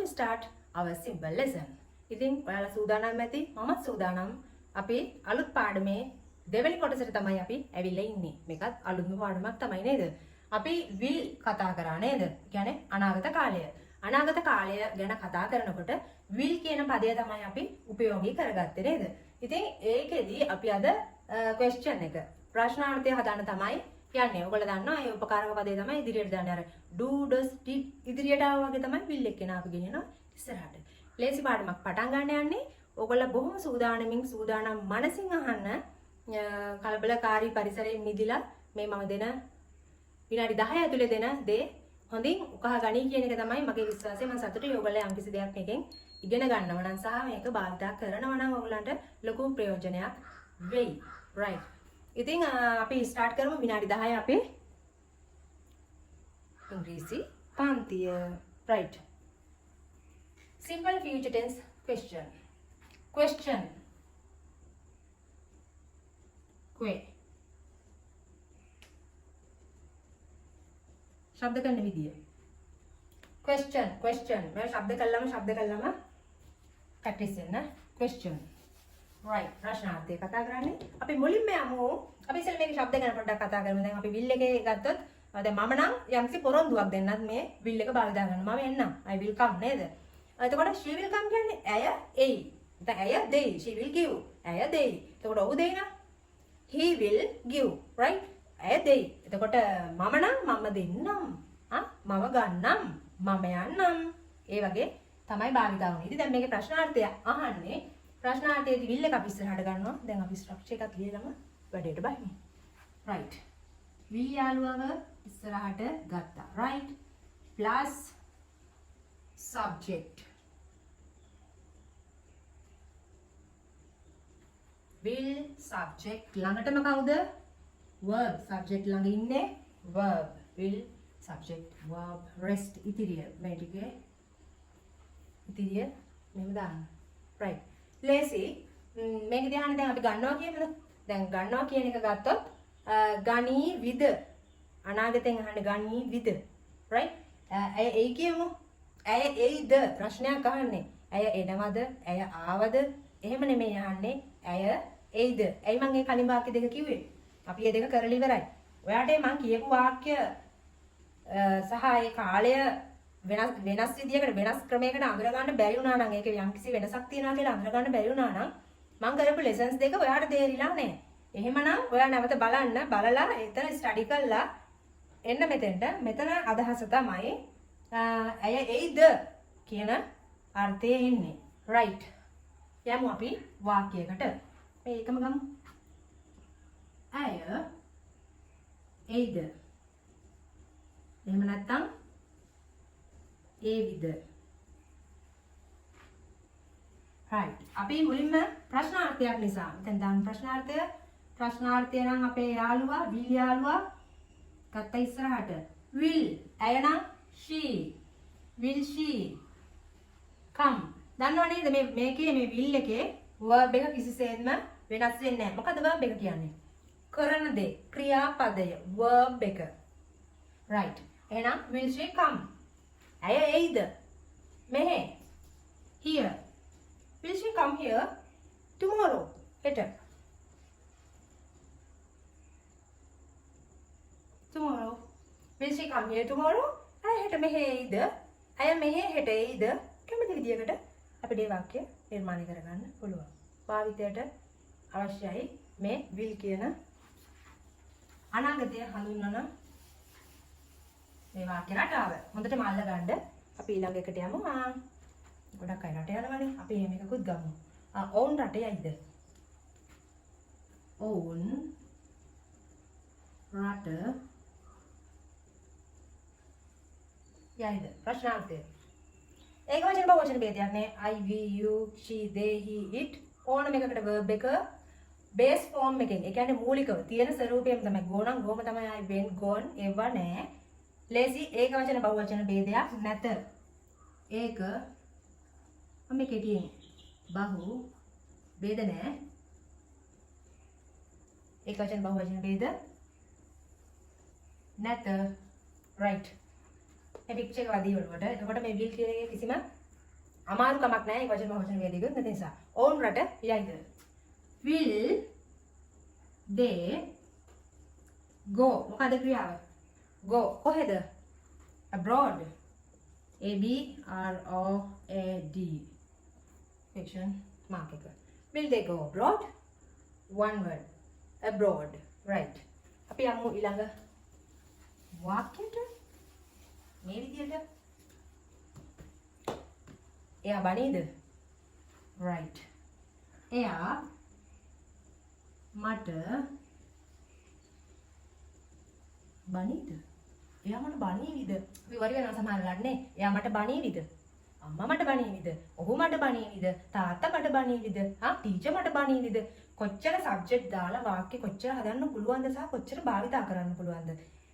we start our simple lesson. ඉතින් ඔයාලා සූදානම් ඇති මමත් සූදානම්. අපි අලුත් පාඩමේ දෙවෙනි කොටසට තමයි අපි ඇවිල්ලා ඉන්නේ. මේකත් අලුත්ම පාඩමක් තමයි නේද? අපි will කතා කරා නේද? කියන්නේ අනාගත කාලය. අනාගත කාලය ගැන කතා කරනකොට will කියන පදය තමයි අපි උපයෝගී කරගත්තේ නේද? ඉතින් ඒකෙදි අපි අද question එක ප්‍රශ්නාර්ථය හදාන්න තමයි යන්නේ. ඔයගොල්ලෝ දන්නවා මේ උපකාරක පදේ තමයි ඉදිරියට දාන්නේ. අර do does did ඉදිරියට ආවා වගේ තමයි will එක ගෙනාව ගෙනියනවා ඉස්සරහට. ලේසි පාඩමක් පටන් ගන්න යන්නේ. ඔයගොල්ලෝ බොහොම සූදානම් මනසින් අහන්න. කලබලකාරී පරිසරයෙන් මිදිලා මේ මම දෙන විනාඩි 10 ඇතුලේ දෙන දේ හොඳින් උකහා ගනී කියන එක තමයි මගේ විශ්වාසය. මම සතුටුයි ඔයගොල්ලෝ යම්කිසි දෙයක් මේකෙන් ඉගෙන ගන්නවා නම් සහ මේක භාවිතා කරනවා නම් ඔයගොල්ලන්ට ලොකු ප්‍රයෝජනයක් වෙයි. right. ඉතින් අපි ස්ටාර්ට් කරමු විනාඩි 10 අපේ ඉංග්‍රීසි පන්තිය. right. Simple future tense question. Question. शब्द करने विधि है. Question. मैं शब्द कल्लम प्रैक्टिस है ना. Question. Right. प्रश्नार्थी कथा करने. अभी मुलिम में आमो. अभी चल मेरे शब्द करने पड़ता कथा करने देंगे. अभी विल्ले के गातत. अरे मामा ना यहाँ से पोरों दुआक देना में विल्ले का बाग दागन. मामे है ना. I will come नहीं दे. तो बड़ा she will come क्या ने? आया a. तो आया they. She will give. आया they. तो बड़ा वो देना. He will give. Right. आया they. तो बड़ा मामा ना मामा देन्नम. हाँ मामा गन्नम. मामा यान्नम. ये वगे තමයි භාවිතාව වෙන්නේ. දැන් මේකේ ප්‍රශ්නාර්ථය අහන්නේ. ප්‍රශ්නාර්ථයේදී will එක අපි ඉස්සරහට ගන්නවා. දැන් අපි ස්ට්‍රක්චර් එකක් ලියලම වැඩේට බහිමු. right. will යාළුවව ඉස්සරහට ගත්තා. right. plus subject. will subject ළඟටම කවුද? verb. subject ළඟ ඉන්නේ verb. will subject verb rest ඉතිරිය. මේ ටිකේ ඉතිරිය මෙහෙම දාන්න. right. ලේසි. මේක දිහානේ දැන් අපි ගන්නවා කියමුද? දැන් ගන්නවා කියන එක ගත්තොත් ගනී විද අනාගතෙන් අහන්නේ ගනී විද. right. ඇය එයි කියමු. ඇය එයිද ප්‍රශ්නයක් අහන්නේ. ඇය එනවද? ඇය ආවද? එහෙම නෙමෙයි අහන්නේ. ඇය එයිද? ඇයි මම මේ කලින් වාක්‍ය දෙක කිව්වේ? අපි මේ දෙක කරලා ඉවරයි. ඔයාට මම කියපු වාක්‍ය සහ ඒ කාලය වෙනස් විදියකට වෙනස් ක්‍රමයකට අඳුර ගන්න බැරි වුණා නම් ඒකේ යම්කිසි වෙනසක් තියෙනවා කියලා අඳුර ගන්න බැරි වුණා නම් මම කරපු ලෙසන්ස් දෙක ඔයාට තේරිලා නැහැ. එහෙමනම් ඔයා නැවත බලන්න බලලා එතන ස්ටඩි කරලා එන්න මෙතෙන්ට. මෙතන අදහස තමයි ඇය එයිද කියන අර්ථයේ ඉන්නේ. right. යමු අපි වාක්‍යයකට. මේ එකම ගමු. ඇය එයිද? එහෙම නැත්නම් ඒවිද? right. අපි මුලින්ම ප්‍රශ්නාර්ථයක් නිසා දැන් දාන්න ප්‍රශ්නාර්ථය නම් අපේ යාළුවා will යාළුවා ගත්ත ඉස්සරහට will ඇය නම් she will she come. දන්නව නේද මේකේ මේ will එකේ verb එක කිසිසේත්ම වෙනස් වෙන්නේ නැහැ. මොකද verb එක කියන්නේ? කරන දේ ක්‍රියාපදය verb එක. right. එහෙනම් will she come? ඇය එයිද? මෙහෙ. here. will she come here tomorrow? හෙට. tomorrow. will she come here tomorrow? ඇය හෙට මෙහෙ එයිද? ඇය මෙහෙ හෙට එයිද? කැමති විදියකට අපිට මේ වාක්‍ය නිර්මාණය කරගන්න පුළුවන්. භාවිතයට අවශ්‍යයි මේ will කියන අනාගතය හඳුන්වන මේ වාක්‍ය රටාව. හොඳටම අල්ලගන්න. අපි ඊළඟ එකට යමු. ගොඩක් අය රට යනවානේ. අපි එහෙම එකකුත් ගමු. ඔවුන් රට යයිද? ඔවුන් රට යයිද? ප්‍රශ්නාර්ථය. ඒක වචන බහුවචන ભેදයක් නේ. I, we, you, she, they, he, it ඕනම එකකට verb එක base form එකෙන්. ඒ කියන්නේ මූලිකව තියෙන ස්වරූපයෙන් තමයි. go නම් goම තමයි. I went, gone ඒවා නෑ. ලේසි ඒක වචන බහුවචන ભેදයක් නැත. ඒක මම කෙටියෙන් බහු ભેද නෑ. ඒක වචන බහුවචන ભેද නැත. right. මේ පික්චර් එක වදී වලට. එතකොට මේ will කියන එකේ කිසිම අමාරු කමක් නැහැ. ඒ වචන වේදිකව නැති නිසා. ඔවුන් රට යයිද? Will they go? මොකද ක්‍රියාව? Go කොහෙද? Abroad. A B R O A D. Question mark එක. Will they go abroad? One word. Abroad. Right. අපි යමු ඊළඟ වාක්‍යයට. මේ විදිහට. එයා බණීද? Right. එයා මට බණීද? එයා මට බණීවිද? අපි වරි වෙනවා සමහරලාන්නේ. එයා මට බණීවිද? අම්මා මට බණීවිද? ඔහු මට බණීවිද? තාත්තා මට බණීවිද? ටීචර් මට බණීවිද? කොච්චර සබ්ජෙක්ට් දාලා වාක්‍ය කොච්චර හදන්න පුළුවන්ද සහ කොච්චර භාවිතා කරන්න පුළුවන්ද?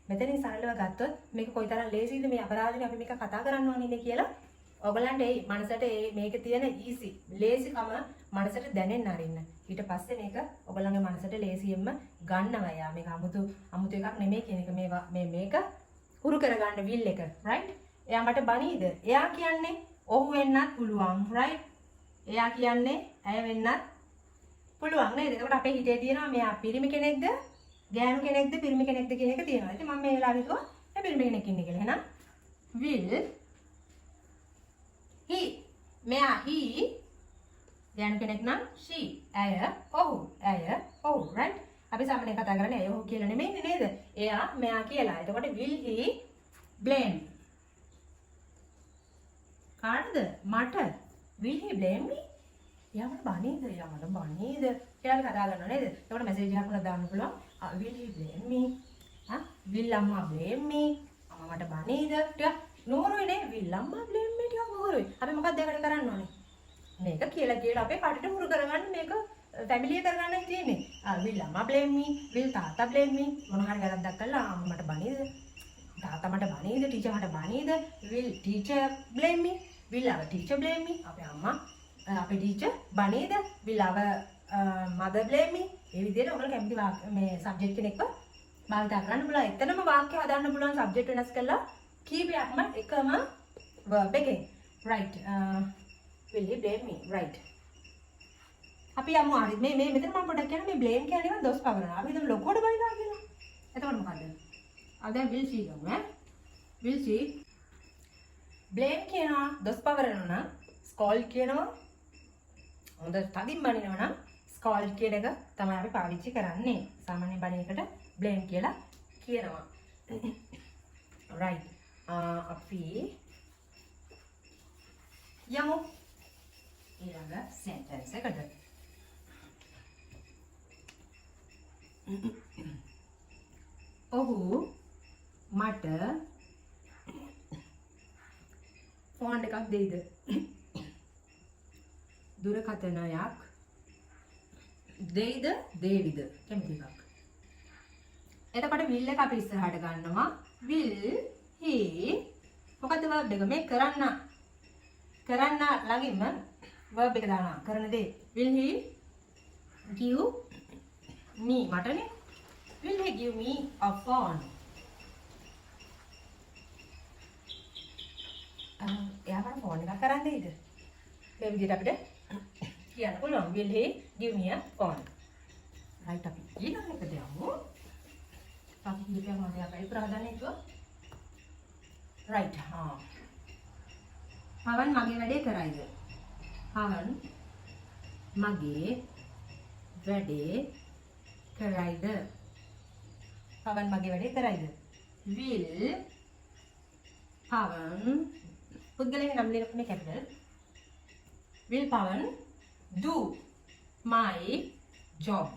මෙතනින් සරලව ගත්තොත් මේක කොයිතරම් ලේසියිද මේ අපරාධනේ අපි මේක කතා කරන්න ඕනේ කියලා ඔයගලන්ට ඒ මනසට මේක තියෙන ඊසි ලේසිකම මනසට දැනෙන්න අරින්න. ඊට පස්සේ මේක ඔයගලන්ගේ මනසට ලේසියෙන්ම ගන්නවා යා. මේක අමුතු එකක් නෙමෙයි කියන එක මේක හුරු කරගන්න විල් එක. right? එයා මට බණීද? එයා කියන්නේ ඔහු වෙන්නත් පුළුවන්. right? එයා කියන්නේ ඇය වෙන්නත් පුළුවන් නේද? එතකොට අපේ හිතේ තියෙනවා මෙයා පිරිමි කෙනෙක්ද, ගෑනු කෙනෙක්ද, පිරිමි කෙනෙක්ද කියන එක තියෙනවා. ඉතින් මම මේ වෙලාවේ හිතුවා මේ පිරිමි කෙනෙක් ඉන්නේ කියලා. එහෙනම් will he මෙයා he ගෑනු කෙනෙක් නම් she ඇය ඔහු right? අපි සාමාන්‍යයෙන් කතා කරන්නේ ඇය ඔහු කියලා නෙමෙයි නේද? එයා මෙයා කියලා. එතකොට will he blame කාටද? මට. will he blame me? එයා මට බනීද? කියලා කතා කරනවා නේද? එතකොට මැසේජ් එකක් උනා දාන්න පුළුවන්. will he blame me? will අම්මා blame me? අම්මා මට බනීද? ටිකක් නෝරුයි නේ. will අම්මා blame me ටිකක් නෝරුයි. අපි මොකක්ද ඒකට කරන්න ඕනේ? මේක කියලා අපේ කටට හුරු කරගන්න මේක ෆැමිලිය කරගන්න තියෙන්නේ. will අම්මා blame me? will තාත්තා blame me? මොන හරි වැරද්දක් කළා අම්මා මට බනීද? තාත්තා මට බනීද? ටීචර් මට බනීද? will teacher blame me? will our teacher blame me? අපේ අම්මා අපේ ටීචර් බනීද? will our mother blame me? ඒ විදිහට ඔයගොල්ලෝ කැමති මේ සබ්ජෙක්ට් කෙනෙක්ව භාවිත කරන්න පුළුවන්. එතනම වාක්‍ය හදන්න පුළුවන් සබ්ජෙක්ට් වෙනස් කරලා කීපයක්ම එකම verb එකෙන්. right. will he blame me? right. අපි යමු හරි. මේ මෙතන මම පොඩ්ඩක් කියන්න මේ blame කියන්නේ දොස් පවරනවා. අපි හිතමු ලොකුවට බයිලා කියලා. එතකොට මොකද? දැන් will she ගමු ඈ. will she blame කියනවා දොස් පවරනවා නම් scold කියනවා. හොඳ තදින් බනිනවා නම් scold කියන එක තමයි අපි පාවිච්චි කරන්නේ. සාමාන්‍ය බණි එකට blame කියලා කියනවා. right. අපි යමු ඊළඟ sentence එකට. ඔහු මට ෆෝන් එකක් දෙයිද? දුරකථනයක් දෙයිද? දේවිද? කැමති එකක්. එතකොට will එක අපි ඉස්සරහට ගන්නවා. will he මොකද verb එක මේ කරන්න ළඟින්ම verb එක දානවා. කරන දේ will he give me මටනේ. will he give me a phone? එයා මට ෆෝන් එකක් කරන් දෙයිද? මේ විදිහට අපිට කියන්න පුළුවන්. will he give me a phone? right. අපි ඊළඟ එකට යමු. අපි කිව්වා මොකද අපි ප්‍රාදාන්නේ කිව්වා. right. පවන් මගේ වැඩේ කරයිද? පවන් මගේ වැඩේ කරයිද? පවන් මගේ වැඩේ කරයිද? will පවන් පුද්ගලයන් නම් ලියන්නේ capital. will පවන් do my job?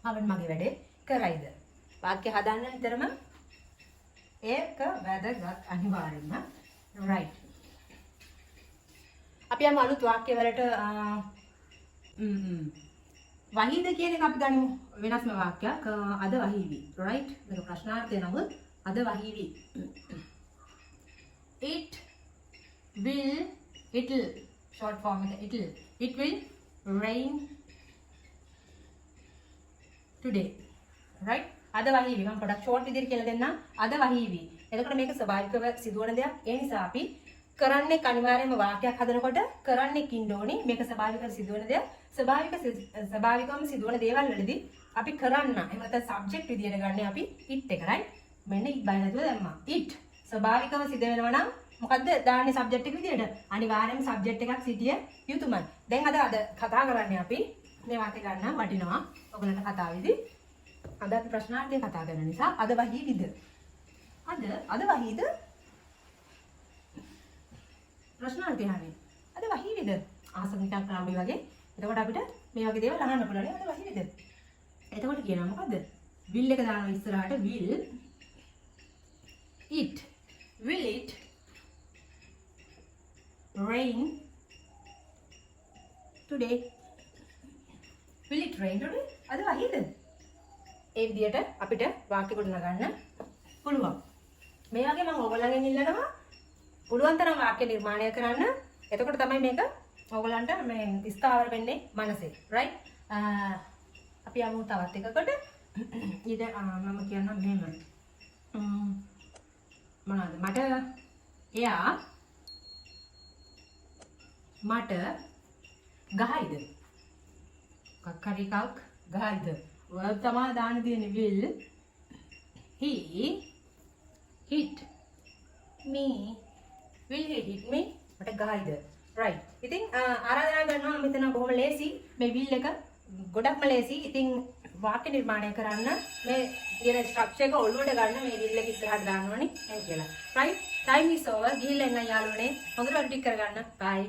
පවන් මගේ වැඩේ කරයිද? වාක්‍ය හදන්න විතරම ඒක වැදගත් අනිවාර්යෙන්ම. right. අපි යමු අලුත් වාක්‍ය වලට. වහීද කියන එක අපි ගනිමු වෙනස්ම වාක්‍යයක්. අද වහීවි. right. මේක ප්‍රශ්නාර්ථය නමුත් අද වහීවි. it'll short form එක it will rain today. right. අද වහීවි. මම පොඩක් ෂෝට් විදිහට කියලා දෙන්නම්. අද වහීවි. එතකොට මේක ස්වභාවිකව සිදුවන දෙයක්. ඒ නිසා අපි කරන්නේ අනිවාර්යයෙන්ම වාක්‍යයක් හදනකොට කරන්නේ ඉන්න ඕනේ. මේක ස්වභාවිකව සිදුවන දෙයක්. ස්වභාවිකවම සිදුවන දේවල් වලදී අපි කරන්න. එහෙම නැත්නම් සබ්ජෙක්ට් විදියට ගන්න අපි it එක right. මෙන්න it බය නැතුව දැම්මා. it ස්වභාවිකව සිදු වෙනවා නම් මොකද්ද දාන්නේ සබ්ජෙක්ට් එක විදියට? අනිවාර්යයෙන්ම සබ්ජෙක්ට් එකක් සිටිය යුතුමයි. දැන් අද කතා කරන්නේ අපි මේ වාක්‍ය ගන්න වටිනවා. ඔයගලන්ට කතාවේදී අද ප්‍රශ්නාර්ථය කතා කරන නිසා අද වහීවිද? අද වහීද? ප්‍රශ්නාර්ථය හරියි. අද වහීවිද? ආසනිකක් ක්‍රාම්බි වගේ. එතකොට අපිට මේ වගේ දේවල් අහන්න පුළුවන්. අද වහීවිද? එතකොට කියනවා මොකද්ද? will එක දානවා ඉස්සරහට will it rain today? will it rain today? අද වහීද? ඒ විදිහට අපිට වාක්‍ය ගොඩනගන්න පුළුවන්. මේ වගේ මම ඔයගොල්ලන්ගෙන් ඉල්ලනවා පුළුවන් තරම් වාක්‍ය නිර්මාණය කරන්න. එතකොට තමයි මේක ඔයගොල්ලන්ට මේ ස්ථාවර වෙන්නේ මනසේ. right? අපි යමු තවත් එකකට. ඊට මම කියන්නම් මෙහෙම. මොනවාද? එයා මට ගහයිද? කක්කරි එකක් ගහයිද? verb තමයි දාන්න තියෙන්නේ will. He hit me. will he hit me? මට ගහයිද? right. ඉතින් ආරාධනා කරනවා මෙතන බොහොම ලේසි. මේ will එක ගොඩක්ම ලේසි. ඉතින් වාක්‍ය නිර්මාණය කරන්න මේ කියන ස්ට්‍රක්චර් එක ඔළුවට ගන්න මේ will එක ඉස්සරහට දාන්න ඕනේ. එහෙනම් කියලා. right. time is over. ගිහිල්ලා එන්න යාළුවනේ. හොඳට ටික කරගන්න. bye.